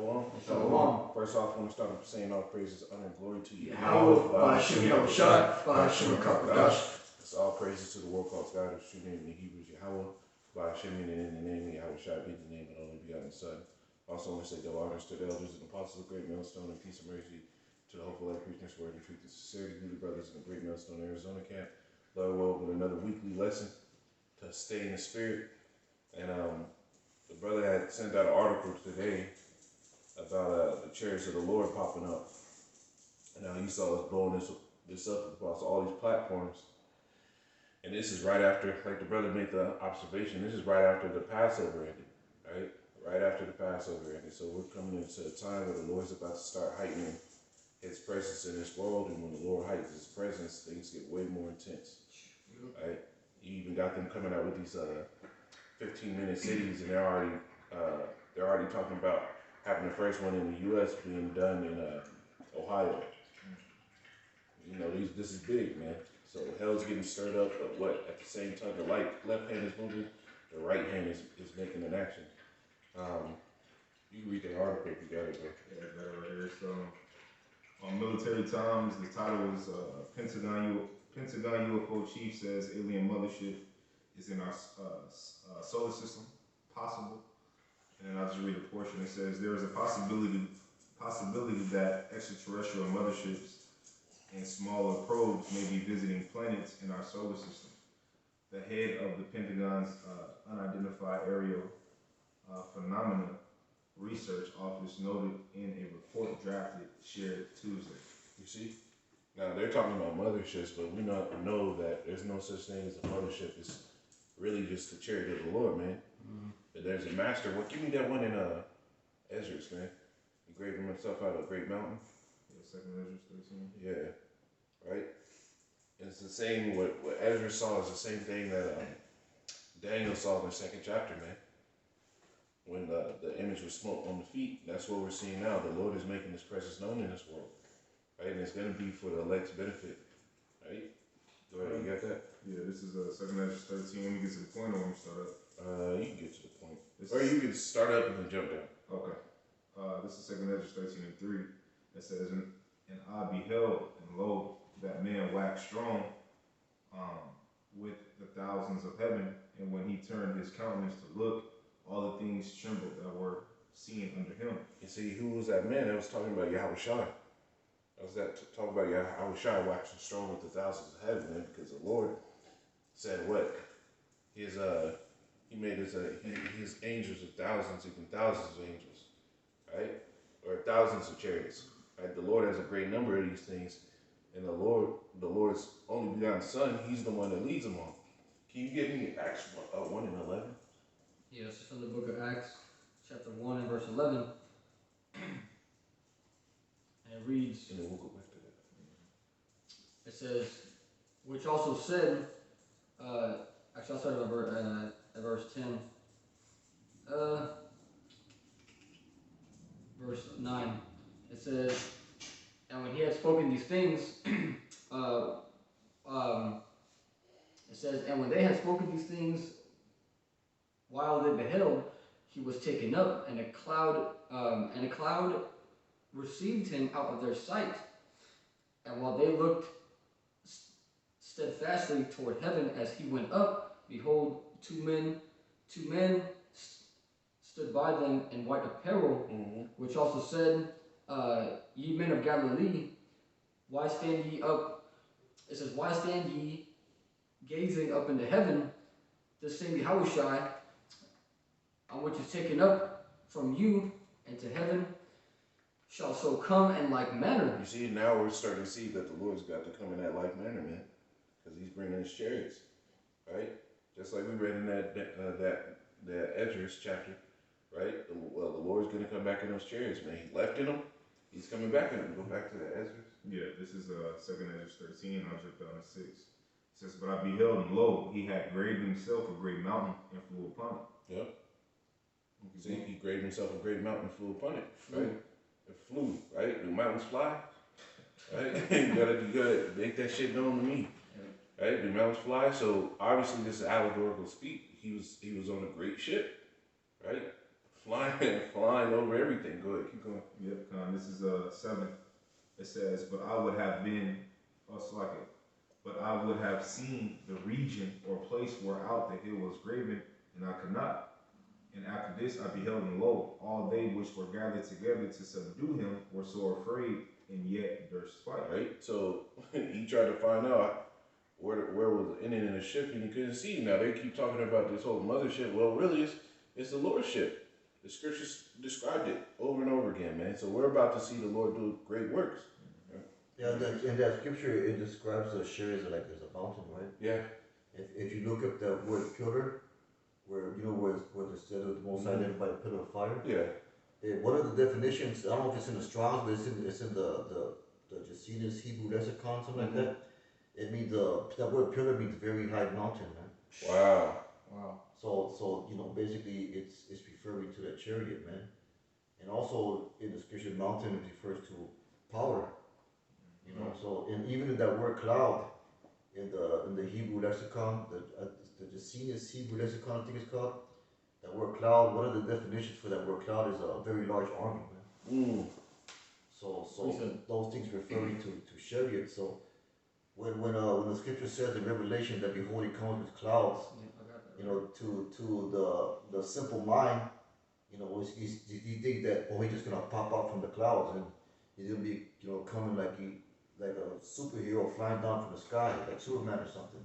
Shalom. Shalom. First off, I want to start off saying all praises, honor, and glory to you. Yahweh, It's all praises to the world called God, whose true name in the Hebrews Yahweh. By Hashem, in the name of Yahweh Shai, be the name of the only begotten Son. Also, I want to say double honors to the elders and apostles of Great Millstone, and peace and mercy to the hopeful life preaching word and truth and sincerity, to the brothers in the Great Millstone, Arizona camp. Lord, well, with another weekly lesson to stay in the spirit. And the brother had sent out an article today about the chariots of the Lord popping up. And now he saw us blowing this up across all these platforms. And this is right after, like the brother made the observation, this is right after the Passover ended, right? Right after the Passover ended. So we're coming into a time where the Lord's about to start heightening his presence in this world. And when the Lord heightens his presence, things get way more intense, right? You even got them coming out with these 15-minute cities, and they're already talking about having the first one in the U.S. being done in Ohio. You know, this is big, man. So hell's getting stirred up, but what? At the same time, the left hand is moving, the right hand is making an action. You can read the article if you got it, bro. Yeah, I got it right here. So, on Military Times, the title is Pentagon UFO Chief says alien mothership is in our solar system. Possible. And then I'll just read a portion. It says there is a possibility that extraterrestrial motherships and smaller probes may be visiting planets in our solar system. The head of the Pentagon's Unidentified Aerial Phenomena Research Office noted in a report shared Tuesday. You see? Now, they're talking about motherships, but we know that there's no such thing as a mothership. It's really just the chariot of the Lord, man. Mm-hmm. But there's a master. Well, give me that one in Ezra's, man. He graved himself out of a great mountain. Yeah, 2nd Ezra 13. Yeah, right? And it's the same, what Ezra saw is the same thing that Daniel saw in the 2nd chapter, man. When the image was smote on the feet. That's what we're seeing now. The Lord is making his presence known in this world. Right? And it's going to be for the elect's benefit. Right? Go ahead, you got that? Yeah, this is 2nd Ezra 13. Let me get to the point, or want me to start up? You can get to the point. Or you can start up and then jump down. Okay. This is 2nd Ezra 13 and 3. It says, And I beheld, and lo, that man waxed strong with the thousands of heaven, and when he turned his countenance to look, all the things trembled that were seen under him. You see, who was that man? That was talking about Yahweh Shai. That was talking about Yahweh Shai waxing strong with the thousands of heaven, man, because the Lord said what? He made his angels of thousands, even thousands of angels, right? Or thousands of chariots. Right? The Lord has a great number of these things, and the Lord's only begotten Son, he's the one that leads them on. Can you give me Acts 1 and 11? Yes, from the book of Acts, chapter 1 and verse 11. And it reads, and then we'll go back to that. It says, which also said, actually I'll start at verse 10. Verse 9. It says, and when he had spoken these things, it says, and when they had spoken these things, while they beheld, he was taken up, and a cloud received him out of their sight. And while they looked steadfastly toward heaven as he went up, behold, two men stood by them in white apparel, which also said, ye men of Galilee, why stand ye up? It says, why stand ye gazing up into heaven? This same Yahushai, which is taken up from you into heaven, shall so come in like manner. You see, now we're starting to see that the Lord's got to come in that like manner, man, because he's bringing his chariots, right? Just like we read in that Ezra's chapter, right? The Lord's going to come back in those chariots, man. He left in them. He's coming back in them. Go back to the Ezra. Yeah, this is 2nd Ezra 13. I'll jump down to 6. It says, but I beheld, and lo, he had graved himself a great mountain and flew upon it. Yep. See, he graved himself a great mountain and flew upon it, right? It flew, right? The mountains fly, right? you gotta make that shit known to me, right? The mountains fly. So obviously, this is allegorical speak. He was on a great ship, right? Flying flying over everything. Go ahead, keep going. Yep, this is 7. It says, but I would have been, us like it, but I would have seen the region or place whereout the hill was graven, and I could not. And after this I beheld, and lo, all they which were gathered together to subdue him were sore afraid, and yet durst fight. Right? So he tried to find out where was the ending in the ship, and he couldn't see. Now they keep talking about this whole mothership. Well, really, it's the Lord's ship. The scriptures described it over and over again, man. So we're about to see the Lord do great works. Yeah, in that scripture, it describes the chariot like as a mountain, right? Yeah. If you look up the word pillar, where you know where it said the Most High led by a pillar of fire. Yeah. One of the definitions, I don't know if it's in the Strong's, but it's in the Josephus Hebrew lexicon, something like that. It means that word pillar means very high mountain, man. Wow. So you know, basically it's referring to the chariot, man. And also in the scripture, mountain refers to power. You know, so and even in that word cloud, in the Hebrew lexicon, the Josephus Hebrew lexicon, I think it's called. That word cloud, one of the definitions for that word cloud is a very large army, man. So those things referring to chariots. So when the scripture says in Revelation that behold, he comes with clouds, you know, to the simple mind, you know, you think that he's just gonna pop out from the clouds and he's gonna be, you know, coming like a superhero flying down from the sky, like Superman or something.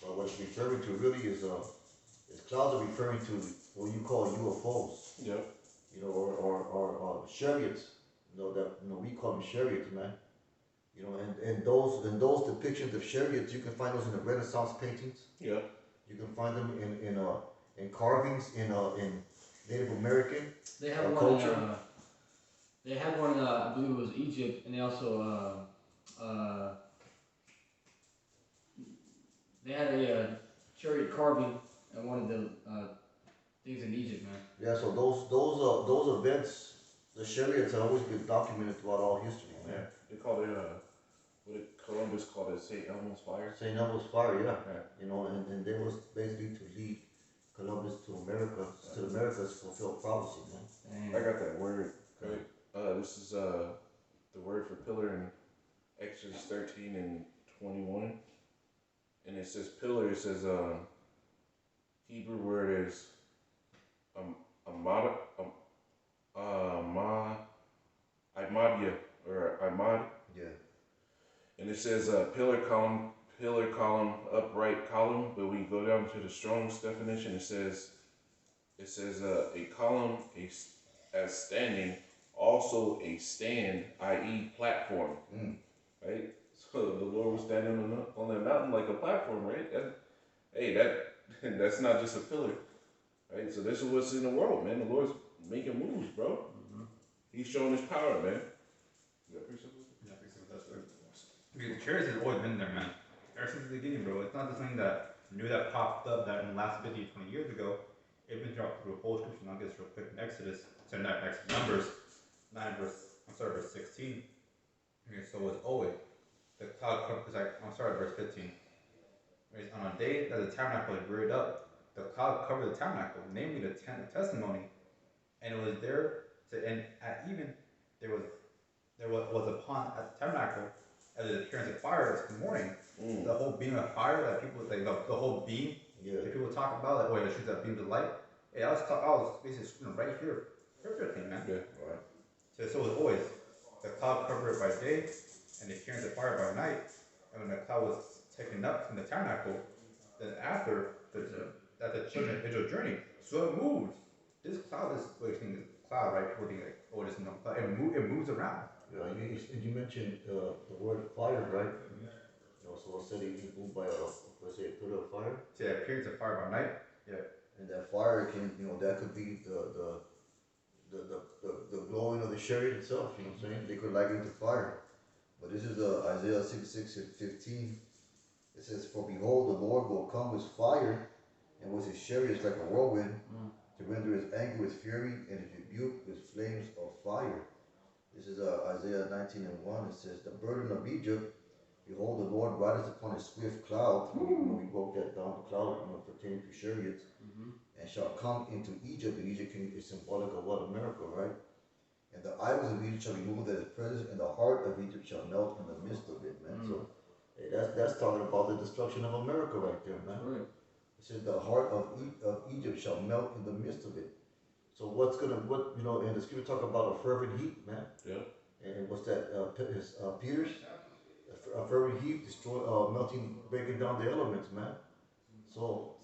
But what it's referring to really is clouds are referring to what you call UFOs. Yep. You know, or chariots. You know that we call them chariots, man. You know, and those depictions of chariots, you can find those in the Renaissance paintings. Yeah. You can find them in carvings in Native American They have culture. They had one in I believe it was Egypt, and they also they had a chariot carving at one of the things in Egypt, man. Yeah, so those events, the chariots have always been documented throughout all history, man. Yeah. They called it Columbus called it St. Elmo's Fire. St. Elmo's Fire, yeah. Yeah. You know, and they was basically to lead Columbus to America's fulfill prophecy, man. I got that word. Okay. This is the word for pillar in Exodus 13 and 21. And it says pillar, it says Hebrew word is Imadia or Imad. Yeah. And it says pillar, column, upright column. But when you go down to the Strong's definition, it says a column as standing, also a stand, i.e. platform. Right? So the Lord was standing on that mountain like a platform, right? That's not just a pillar. Right? So this is what's in the world, man. The Lord's making moves, bro. He's showing his power, man. You got precepts? Yeah, precepts, that's right. Because the chariots has always been there, man. Ever since the beginning, bro. It's not just something that new that popped up that in the last 50, 20 years ago. It's been throughout the whole scripture. I'll get this real quick in Exodus. So not Exodus, Numbers 9 verse 16. Okay, so it's always the cloud covered, verse 15. On a day that the tabernacle had reared up, the cloud covered the tabernacle, namely the tent of testimony, and it was there to, and at even there was upon at the tabernacle as the appearance of fire this morning. The whole beam of fire that people like the whole beam that people talk about, like, oh, it shoots that beam of light. Hey, I was basically right here, perfectly, man. Yeah, right. So it was always the cloud covered it by day, and the appearance of fire by night. And when the cloud was taken up from the tabernacle, then after the children of Israel journey, so it moved. This cloud is cloud, right? People think like, oh, this is no cloud. It moves around. Yeah, you mentioned the word fire, right? You know, so it said he moved by let's say a pillar of fire. So yeah, appearance of fire by night. Yeah. And that fire can, you know, that could be the glowing of the chariot itself. You know what I'm saying? They could liken it to fire. But this is Isaiah 6 and 15. It says, "For behold, the Lord will come with fire, and with his chariots like a whirlwind, to render his anger with fury, and his rebuke with flames of fire." This is Isaiah 19 and 1. It says, "The burden of Egypt, behold, the Lord rideth upon a swift cloud." We broke that down, the cloud, pertaining to chariots. and shall come into Egypt, and Egypt is symbolic of what? America, right? And the idols of Egypt shall be moved at his presence, and the heart of Egypt shall melt in the midst of it, man. So hey, that's talking about the destruction of America right there, man. Right. It says the heart of Egypt shall melt in the midst of it. So and the scripture talk about a fervent heat, man. Yeah. And what's that? Peter's a fervent heat, melting, breaking down the elements, man. So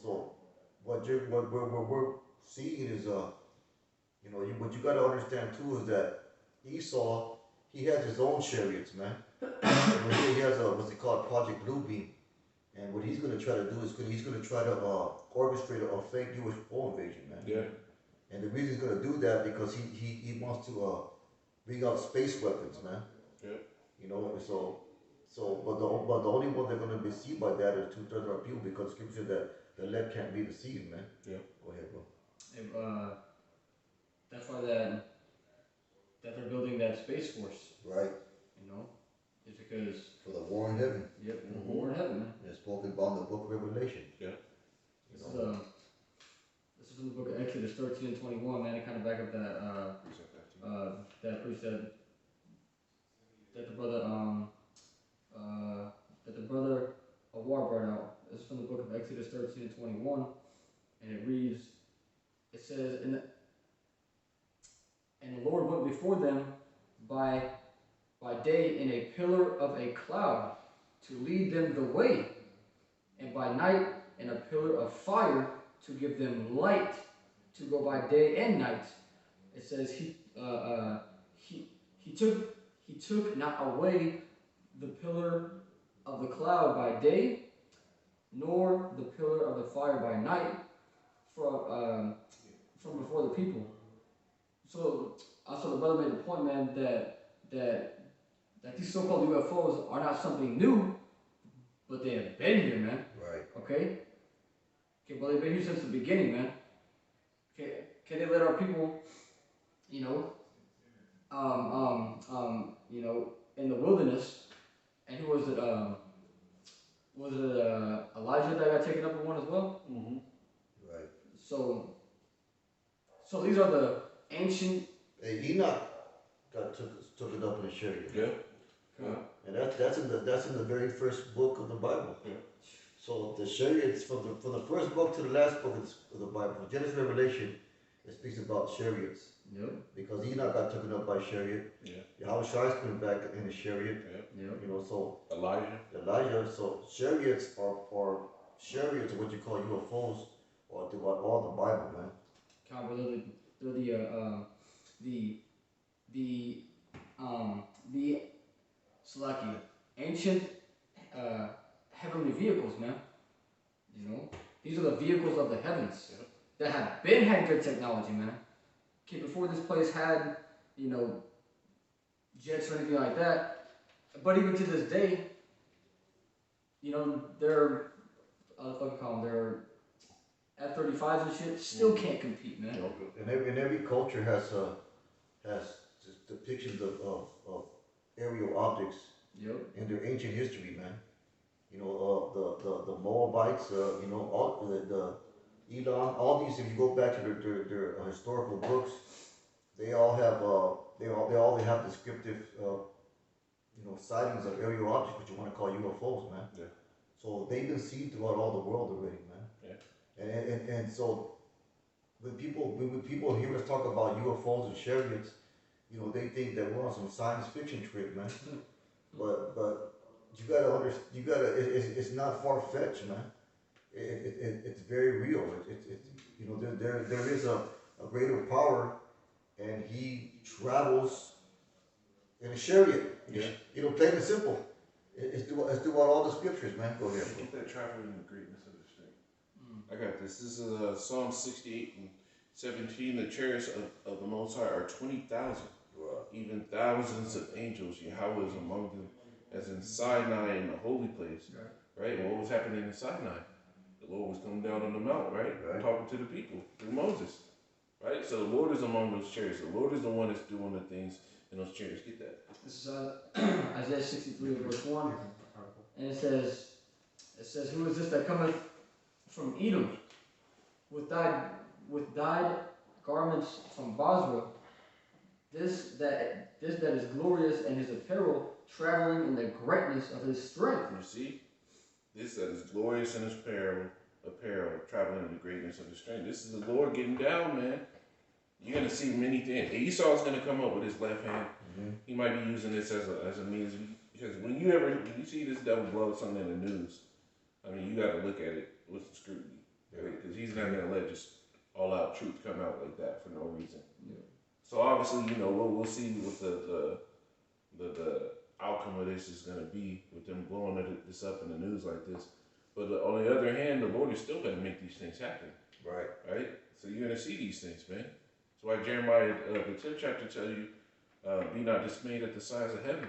what we're seeing is what you got to understand too is that Esau, he has his own chariots, man. He has what's it called, Project Bluebeam, and what he's going to try to do is he's going to try to orchestrate a fake UFO invasion, man. Yeah. And the reason he's going to do that because he wants to bring out space weapons, man. Yeah. But the only one they're going to be deceived by that is 2/3 of our people because scripture said that the elect can't be deceived, man. Yeah. Go ahead, bro. That's why that they're building that space force. Right. It's because For the war in heaven. yep, the war in heaven, man. It's spoken about in the book of Revelation. Yeah. This is from the book of Exodus 13 and 21, man. To kind of back up that precept that the brother Awar brought out. This is from the book of Exodus 13 and 21, and it reads, it says, and the Lord went before them by day in a pillar of a cloud to lead them the way, and by night in a pillar of fire to give them light to go by day and night. It says he took not away the pillar of the cloud by day, nor the pillar of the fire by night from before the people. So the brother made the point, man, that these so-called UFOs are not something new, but they have been here, man. Right. Okay, well, they've been here since the beginning, man. Okay, can they let our people, in the wilderness, and who was it? Elijah that got taken up in one as well? Mm-hmm. Right. So these are the ancient. Hey, Enoch took it up in a chariot. Yeah. And that's in the very first book of the Bible. Yeah. So the chariots from the first book to the last book of the Bible, from Genesis to Revelation, it speaks about chariots. Yep. Because Enoch got taken up by chariot. Yeah. Yahweh Shai is coming back in a chariot. Yeah. Yep. So Elijah. So chariots are what you call UFOs, or throughout all the Bible, man. The Slacky, ancient heavenly vehicles, man. These are the vehicles of the heavens that have had good technology, man. Okay, before this place had, jets or anything like that. But even to this day, they're they're F-35s and shit still can't compete, man. And every culture has depictions of aerial objects in their ancient history, man. The Moabites, all the Elam, all these. If you go back to their historical books, they all have descriptive sightings of aerial objects, which you want to call UFOs, man. Yeah. So they've been seen throughout all the world already, man. Yeah. And so when people hear us talk about UFOs and chariots, they think that we're on some science fiction trip, man. But you gotta it's not far fetched, man. It's very real. There is a greater power, and he travels in a chariot. Yeah. Plain and simple. It's throughout all the scriptures, man. Go ahead. Get that traveling in the greatness of the strength. I got this. This is Psalm 68 and 17. The chariots of the Most High are 20,000. Even thousands of angels. Yahweh is among them, as in Sinai in the holy place. Right? And what was happening in Sinai? The Lord was coming down on the mount, right? Talking to the people through Moses. Right? So the Lord is among those chariots. The Lord is the one that's doing the things in those chariots. Get that. This is Isaiah 63 verse 1. And it says, who is this that cometh from Edom with with dyed garments from Basra. This that is glorious in his apparel, traveling in the greatness of his strength. You see, this that is glorious in his apparel, traveling in the greatness of his strength. This is the Lord getting down, man. You're gonna see many things. Esau's gonna come up with his left hand. He might be using this as a means, because when you see this devil blow something in the news, I mean, you got to look at it with some scrutiny, right? Because he's not gonna let just all out truth come out like that for no reason. Yeah. So obviously, we'll see what the outcome of this is gonna be with them blowing this up in the news like this. But on the other hand, the Lord is still gonna make these things happen. Right? So you're gonna see these things, man. That's why Jeremiah, the 10th chapter tells you, be not dismayed at the signs of heaven.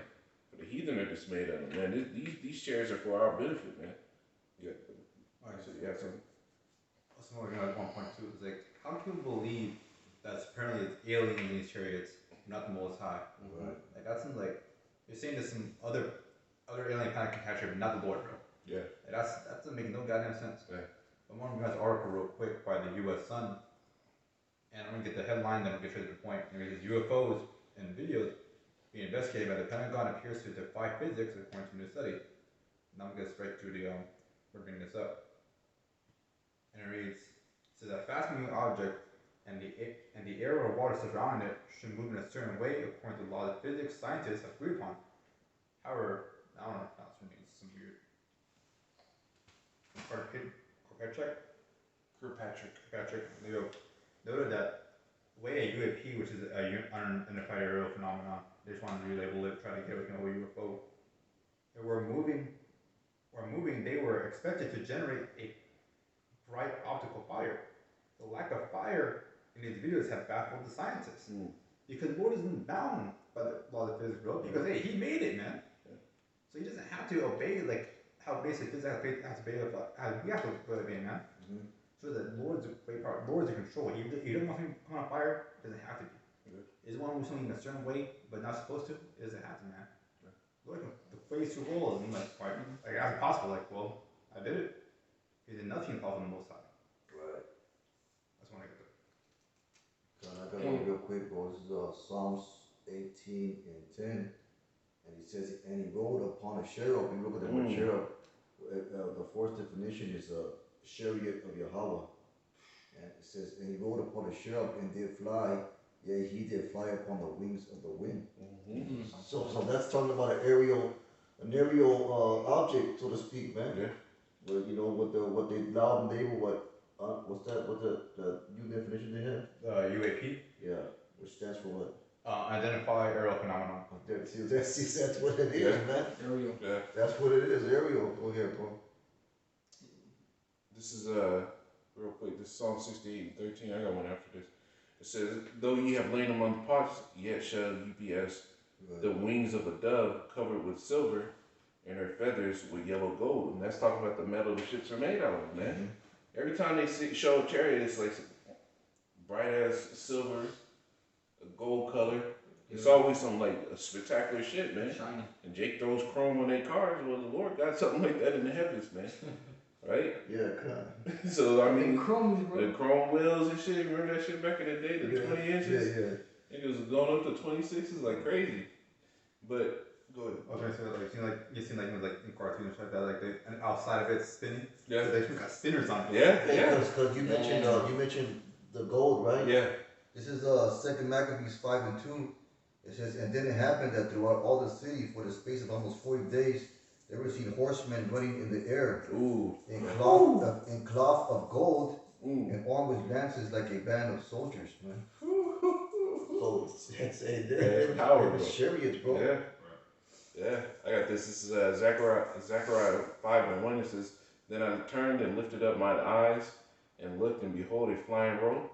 For the heathen are dismayed at them, man. These shares are for our benefit, man. Yeah. Alright, So you have something? also more at 1.2 is like, how can you believe that apparently it's alien in these chariots, not the Most High? Right. Like that seems like you're saying there's some other alien planet can catch it, but not the Lord, bro. Yeah. Like that doesn't make no goddamn sense. Yeah. I want to read this article real quick by the U.S. Sun, and I'm gonna get the headline, then we'll get straight to the point. And it says UFOs and videos being investigated by the Pentagon appears to defy physics according to a new study. Now I'm gonna get straight to the we're bringing this up. And it reads, it says a fast-moving object and the air or water surrounding it should move in a certain way according to the laws of physics scientists have agreed upon. However, I don't know if that's some weird. Kirkpatrick noted that the way a UAP, which is a unidentified aerial phenomenon, they just wanted to relabel it, try to get everything over UFO. They were moving, they were expected to generate a bright optical fire. The lack of fire in these videos have baffled the scientists. Because Lord isn't bound by the law of physics, bro. Because hey, he made it, man. Yeah. So he doesn't have to obey like how basic physics has to obey, how we have to obey, man. So that Lord's in control. He doesn't want to come on fire, doesn't have to be. Is one who's something in a certain way but not supposed to? It doesn't have to, man. Lord can play two roles and like as possible, like, well, I did it. He did nothing impossible on the Most High. Right. That's when I get there. I got one real quick, bro. This is Psalms 18 and 10. And he says, and he rode upon a cherub. You look at the word cherub. The fourth definition is a chariot of Yahweh. And it says, and he rode upon a cherub and did fly. Yea, he did fly upon the wings of the wind. So that's talking about an aerial object, so to speak, man. Yeah. Well, what they loud and label, what's that? What the new definition they have? UAP? Yeah, which stands for what? Identify aerial phenomenon. That's what it is, man. Aerial. Yeah. That's what it is, aerial. Go ahead, bro. This is real quick. This is Psalm 68 and 13. I got one after this. It says, though ye have lain among pots, yet shall ye be as the wings of a dove covered with silver, and her feathers with yellow gold. And that's talking about the metal the ships are made out of, man. Every time they show a chariot, it's like bright ass silver, a gold color. It's always some like a spectacular shit, man. Shiny. And Jake throws chrome on their cars. Well, the Lord got something like that in the heavens, man. Right? Yeah, kind of. So I mean, Chrome, bro. the chrome wheels and shit. Remember that shit back in the day? The 20 inches. Yeah. It was going up to 26s like crazy. But go ahead. I was gonna say you seen in cartoons like that, like and outside of it spinning. Yeah. So they got spinners on it. Yeah. Because you mentioned the gold, right? Yeah. This is 2 Maccabees 5 and 2. It says, and then it happened that throughout all the city for the space of almost 40 days, they were seen horsemen running in the air, in cloth of gold, and armed with lances like a band of soldiers, man. So they're chariots, bro. Yeah. Yeah. I got this. This is Zechariah 5 and 1. It says, then I turned and lifted up mine eyes and looked, and behold, a flying roll.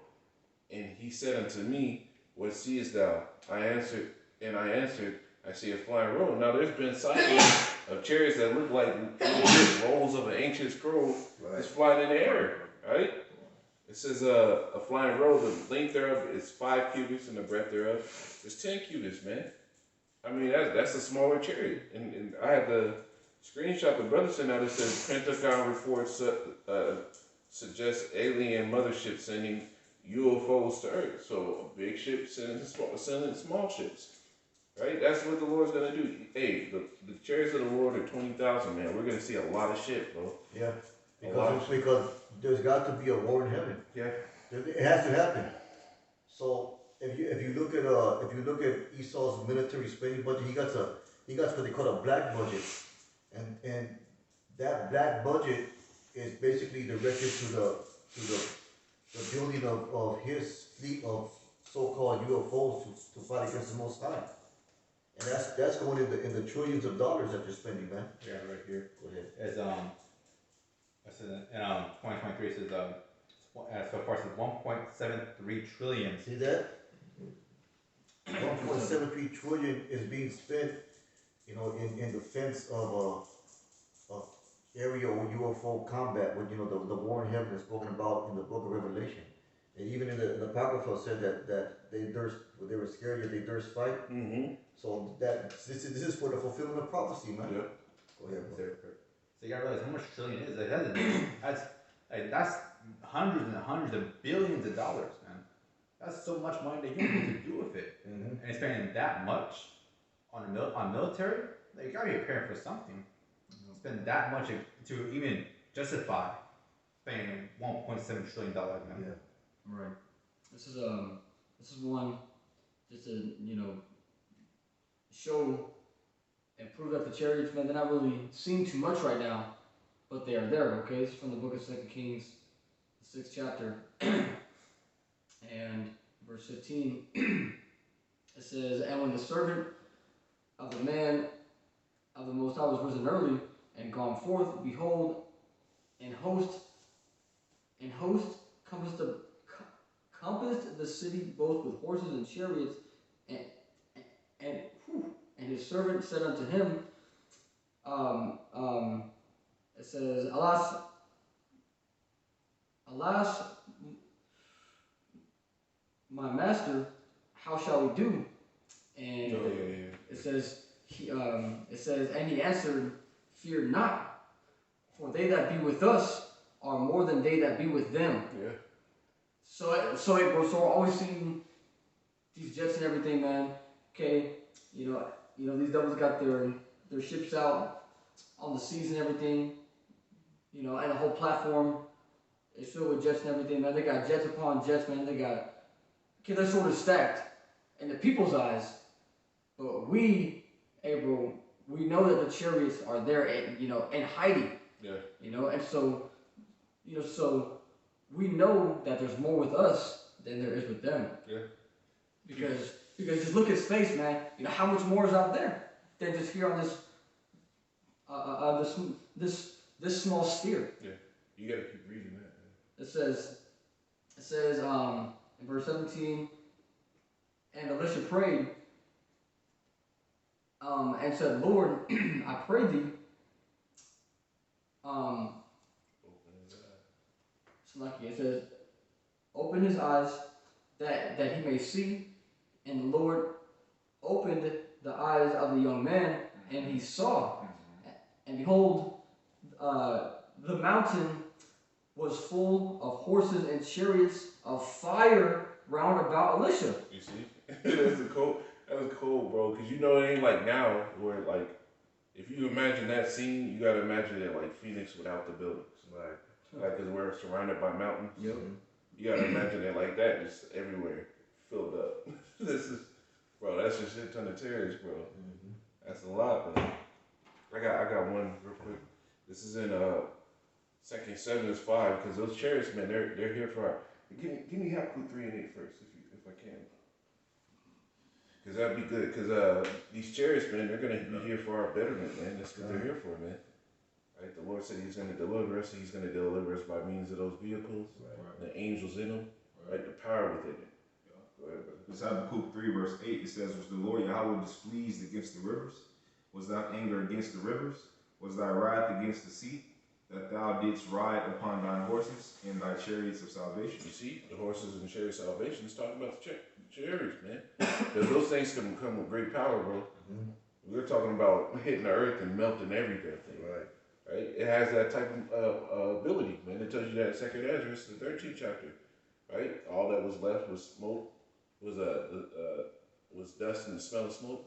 And he said unto me, what seest thou? I answered, I see a flying roll. Now there's been sightings of chariots that look like rolls of an ancient scroll just flying in the air, right? It says a flying roll, the length thereof is 5 cubits and the breadth thereof is 10 cubits, man. I mean, that's a smaller chariot. And I had the screenshot the brother sent out. It says Pentagon reports suggest alien mothership sending UFOs to Earth. So a big ship sending small ships. Right? That's what the Lord's gonna do. Hey, the chariots of the Lord are 20,000, man. We're gonna see a lot of shit, bro. Yeah, A lot of shit. because there's got to be a war in heaven. Yeah. It has to happen. So if you look at Esau's military spending budget, he got what they call a black budget, and that black budget is basically directed to the building of his fleet of so-called UFOs to fight against the Most High. And that's going in the trillions of dollars that they're spending, man. Yeah, right here. Go ahead. As I said in 2023 it says so far it says 1.73 trillion. See that? 1.73 trillion is being spent, in defense of aerial UFO combat, with the war in heaven is spoken about in the book of Revelation. And even in the Apocrypha said that they were scared yet they durst fight. Mm-hmm. So this is for the fulfillment of prophecy, man. Yep. Go ahead, bro. So you gotta realize how much trillion it is. That's hundreds and hundreds of billions of dollars, man. That's so much money that you don't know what to do with it. Mm-hmm. And spending that much on military, like, you gotta be preparing for something. Spend that much to even justify spending $1.7 trillion, man. Yeah. Right. This is one just to show and prove that the chariots, man, they're not really seen too much right now, but they are there. Okay, this is from the book of 2 Kings, the 6th chapter, and verse 15. It says, "And when the servant of the man of the Most High was risen early and gone forth, behold, an host compassed the city both with horses and chariots, and his servant said unto him, it says, Alas, my master, how shall we do? And it says, and he answered, Fear not, for they that be with us are more than they that be with them. Yeah. So we're always seeing these jets and everything, man. Okay, these devils got their ships out on the seas and everything. And the whole platform is filled with jets and everything, man. They got jets upon jets, man. They're sort of stacked in the people's eyes, but we know that the chariots are there, and hiding. Yeah. And so we know that there's more with us than there is with them. Yeah. Because just look at space, man. How much more is out there than just here on this small sphere. Yeah. You gotta keep reading that, man. It says in verse 17, and Elisha prayed and said, Lord, I pray thee, it says, open his eyes that he may see. And the Lord opened the eyes of the young man, and he saw. And behold, the mountain was full of horses and chariots of fire round about Elisha. You see? That was cool, bro. Because it ain't like now where, like, if you imagine that scene, you gotta imagine it like Phoenix without the buildings. Like, because we're surrounded by mountains. Yep. You gotta imagine it like that, just everywhere, filled up. That's just shit ton of terrorists, bro. Mm-hmm. That's a lot, man. I got one real quick. This is in 2 Samuel 5, because those chariots, man, they're here for our. Give me Habakkuk 3 and 8 first, if I can. Because that'd be good. Because these chariots, man, they're gonna be here for our betterment, man. That's what they're here for, man. Right? The Lord said He's gonna deliver us. He's gonna deliver us by means of those vehicles, the angels in them, right? The power within it. Go ahead, brother. It's Habakkuk 3 verse 8. It says, Was the Lord Yahweh displeased against the rivers? Was thy anger against the rivers? Was thy wrath against the sea? That thou didst ride upon thine horses and thy chariots of salvation. You see, the horses and chariots of salvation is talking about the chariots, man. Because those things can come with great power, bro. Mm-hmm. We're talking about hitting the earth and melting everything. Right? It has that type of ability, man. It tells you that in 2nd Ezra, the 13th chapter. right? All that was left was smoke, was dust and the smell of smoke,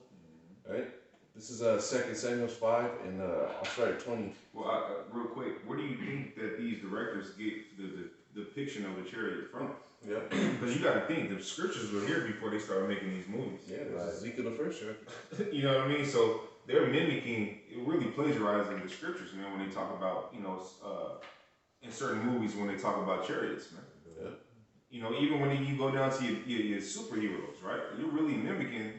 right? This is 2 Samuel 5, and I'll start at 20. Well, real quick, where do you think that these directors get the depiction of the chariot from? Yep. Because you got to think the scriptures were here before they started making these movies. Yeah, there's Ezekiel the first chapter. You know what I mean? So they're mimicking, really plagiarizing the scriptures, man. When they talk about, in certain movies when they talk about chariots, man. Yeah. You know, even when you go down to your superheroes, right? You're really mimicking,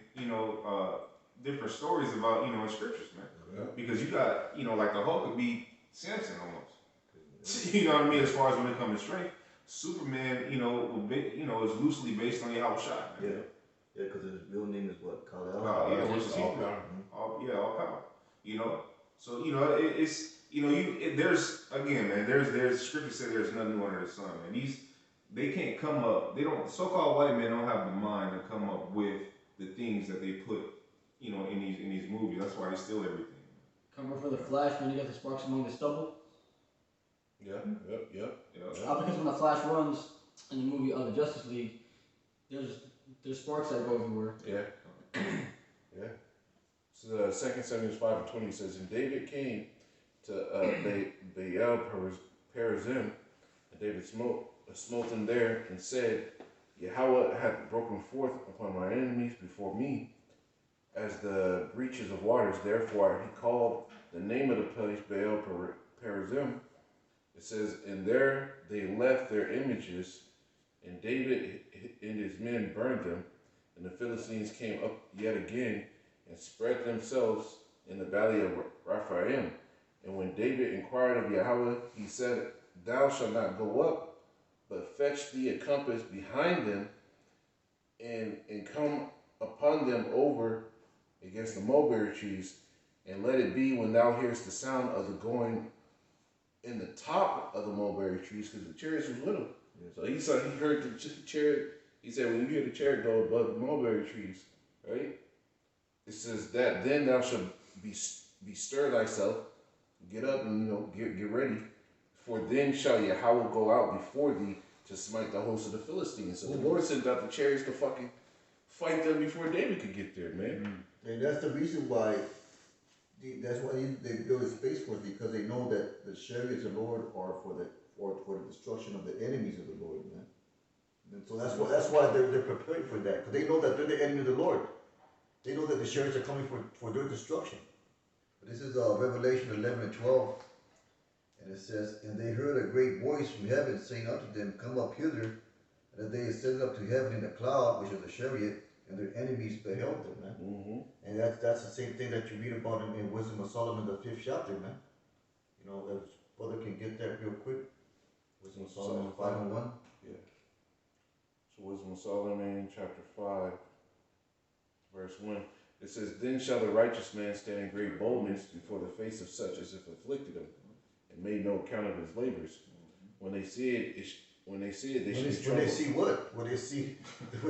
different stories about, in scriptures, man. Yeah. Because you got, like the Hulk could be Samson almost. You know what I mean? As far as when it comes to strength, Superman, is loosely based on Yahweh Shai. Yeah, yeah, because his real name is what? Kal-El? Yeah, which is all Hebrew. power. All power. So there's again, man. There's scripture said there's nothing new under the sun, man. They can't come up. They don't. So-called white men don't have the mind to come up with the things that they put, in these movies. That's why they steal everything. Coming for the Flash when you got the sparks among the stubble. Yeah. Yep. Because when the Flash runs in the movie of the Justice League, there's sparks that go everywhere. Yeah. Yeah. So 2 Samuel 5 and 20 says, and David came to Baal Perazim, and David smote them there, and said, Yahweh hath broken forth upon my enemies before me, as the breaches of waters. Therefore he called the name of the place Baal Perazim. It says, and there they left their images, and David and his men burned them, and the Philistines came up yet again, and spread themselves in the valley of Rephaim. And when David inquired of Yahweh, he said, thou shalt not go up, but fetch thee a compass behind them, and come upon them over against the mulberry trees, and let it be when thou hearest the sound of the going in the top of the mulberry trees, because the chariots was little. Yeah. So he heard the chariot. He said, when you hear the chariot go above the mulberry trees, right? It says that then thou shalt be stir thyself, get up and get ready, for then shall Yahweh go out before thee to smite the host of the Philistines. So the Lord sent out the chariots to fucking fight them before David could get there, man. And that's the reason why. That's why they build a space force, because they know that the chariots of the Lord are for the destruction of the enemies of the Lord, man. And so that's why they're preparing for that, because they know that they're the enemy of the Lord. They know that the chariots are coming for their destruction. But this is Revelation 11 and 12, and it says, and they heard a great voice from heaven saying unto them, come up hither, and that they ascended up to heaven in a cloud, which is a chariot, and their enemies beheld them, man. Mm-hmm. And that's the same thing that you read about in Wisdom of Solomon, the 5th chapter, man. If brother can get that real quick. Wisdom of Solomon 5 and 1. Yeah. So Wisdom of Solomon, chapter 5, verse 1. It says, then shall the righteous man stand in great boldness before the face of such as if afflicted him, and made no account of his labors. When they see it, they should be troubled. When they see what? When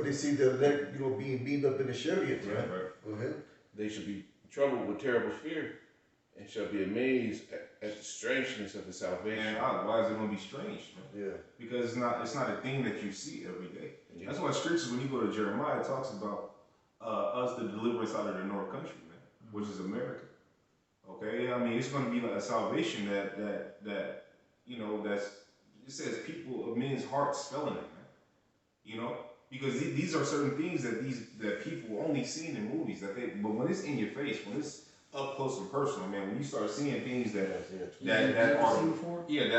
they see the leg, being beamed up in the chariot, right? Go ahead. They should be troubled with terrible fear, and shall be amazed at the strangeness of the salvation. And why is it going to be strange, man? Yeah. Because it's not a thing that you see every day. Yeah. That's why scriptures, when you go to Jeremiah, it talks about us, the deliverance out of the north country, man, which is America. Okay, I mean, it's going to be like a salvation that that's, it says people of men's hearts fell in it, man. Because these are certain things that people only seen in movies but when it's in your face, when it's up close and personal, man, when you start seeing things that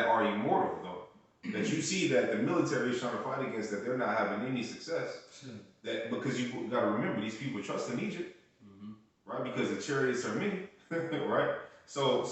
are immortal though, that you see that the military is trying to fight against, that they're not having any success. That because you got to remember, these people trust in Egypt, right? Because the chariots are many, right? So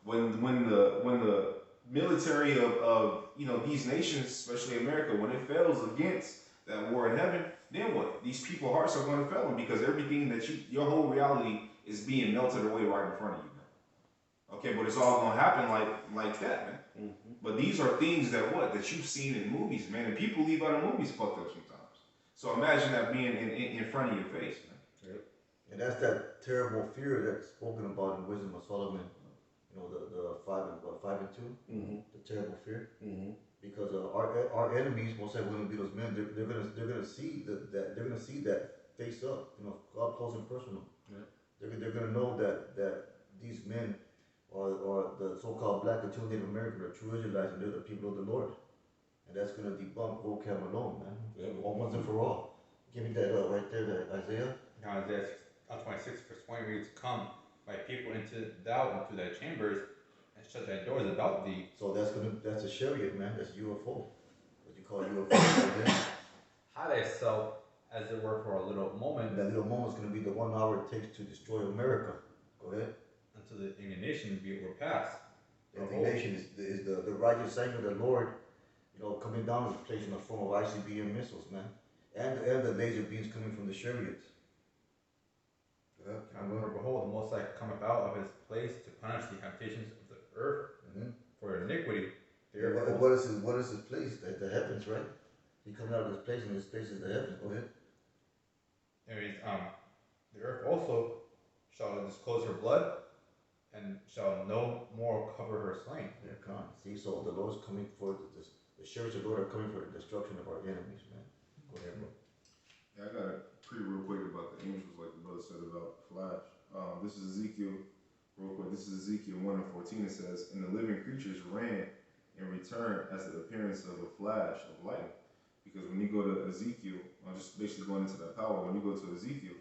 when the military of these nations, especially America, when it fails against that war in heaven, then what? These people's hearts are going to fail them, because everything that your whole reality is being melted away right in front of you, man. Okay, but it's all going to happen like that, man. Mm-hmm. But these are things that you've seen in movies, man, and people leave out of movies fucked up sometimes. So imagine that being in front of your face, man. Yep. And that's that terrible fear that's spoken about in Wisdom of Solomon. The 5 and 2, mm-hmm. the terrible fear. Mm-hmm. because our enemies, most likely going to be those men. They're gonna see that they're gonna see that face up, up close and personal. Yeah. They're gonna know that these men are the so-called black and Native American are true Israelites, and they're the people of the Lord, and that's gonna debunk vocab alone, man. Yeah. Once and for all. Give me that right there, that Isaiah. Now Isaiah 26 verse 20 reads, "Come, my people, into thou into thy chambers, and shut thy doors about thee." So that's a chariot, man. That's UFO. What you call UFO? Hide thyself, as it were, for a little moment, And that little moment's gonna be the 1 hour it takes to destroy America. Go ahead. until the indignation be overpassed. The indignation is the righteous anger of the Lord, coming down is placed in the form of ICBM missiles, man, and the laser beams coming from the chariots. For behold, the Most High cometh out of his place to punish the habitations of the earth for iniquity. What is his place? The heavens, right? He coming out of his place, and his place is the heavens. Go ahead. It reads, the earth also shall disclose her blood, and shall no more cover her slain. Yeah, come on. See, so the Lord's coming for the chariots of the Lord are coming for the destruction of our enemies, man. Go ahead, bro. Yeah, I got a pretty real quick about the angels, like the brother said about Flash. This is Ezekiel, real quick. This is Ezekiel 1 and 14. It says, "And the living creatures ran and returned as the appearance of a flash of lightning." Because when you go to Ezekiel, I'm just basically going into that power. When you go to Ezekiel,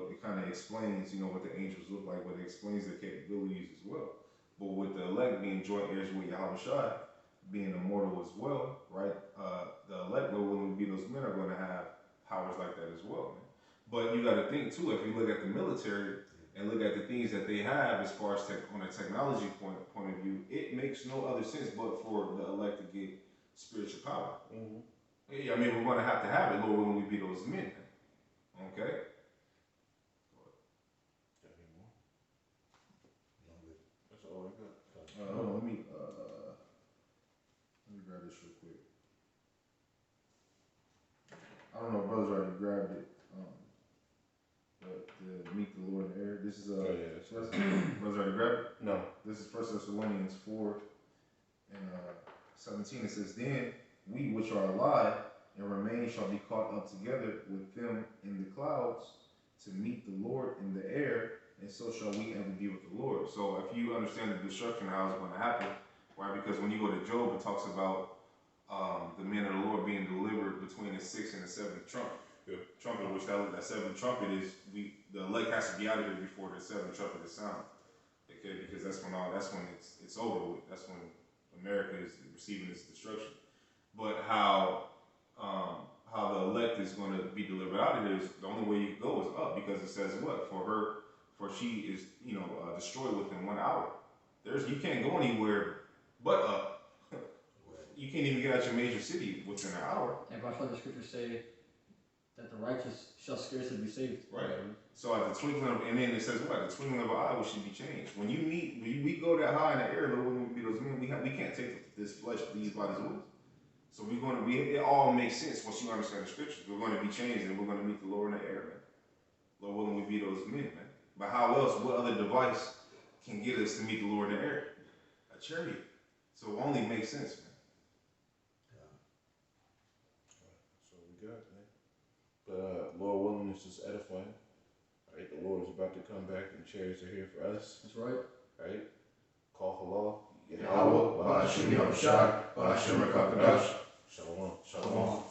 it kind of explains, what the angels look like, but it explains their capabilities as well. But with the elect being joint heirs with Yahweh Shai, being immortal as well, right? The elect, when we be those men, are going to have powers like that as well, man. But you got to think too, if you look at the military and look at the things that they have as far as on a technology point of view, it makes no other sense but for the elect to get spiritual power. Yeah, I mean, we're going to have it, Lord, when we be those men. Okay? Got any more? That's all I got. Let me grab this real quick. I don't know if brothers already grabbed it, but to meet the Lord in the air. This is brothers already grabbed it? No. This is 1 Thessalonians 4 and 17. It says, "Then we which are alive and remain shall be caught up together with them in the clouds to meet the Lord in the air, and so shall we ever be with the Lord." So if you understand the destruction, how it's going to happen, right? Because when you go to Job, it talks about the men of the Lord being delivered between the 6th and the 7th trumpet. Trumpet, which that 7th trumpet is, the elect has to be out of here before the 7th trumpet is sounded. Okay, because that's when it's over with. That's when America is receiving its destruction. But how the elect is going to be delivered out of here is the only way you go is up, because it says what? For she is destroyed within 1 hour. You can't go anywhere but up. You can't even get out your major city within an hour. And by far the scriptures say that the righteous shall scarcely be saved. Right. So at the twinkling of, and then it says what? At the twinkling of an eye, we should be changed. When we go that high in the air, Lord, when we be those men, we can't take this flesh, these bodies with us. So it all makes sense once you understand the scriptures. We're going to be changed, and we're going to meet the Lord in the air, man. Lord willing, we be those men, man. But how else? What other device can get us to meet the Lord in the air? A chariot. So it only makes sense, man. That's all we got, man. But Lord willing, it's just edifying. Right? The Lord is about to come back, and chariots are here for us. That's right. Right? Call for law. Yahweh, Ba'ashim Yahushua, Ba'ashim Rakakadash. Shalom. Shalom.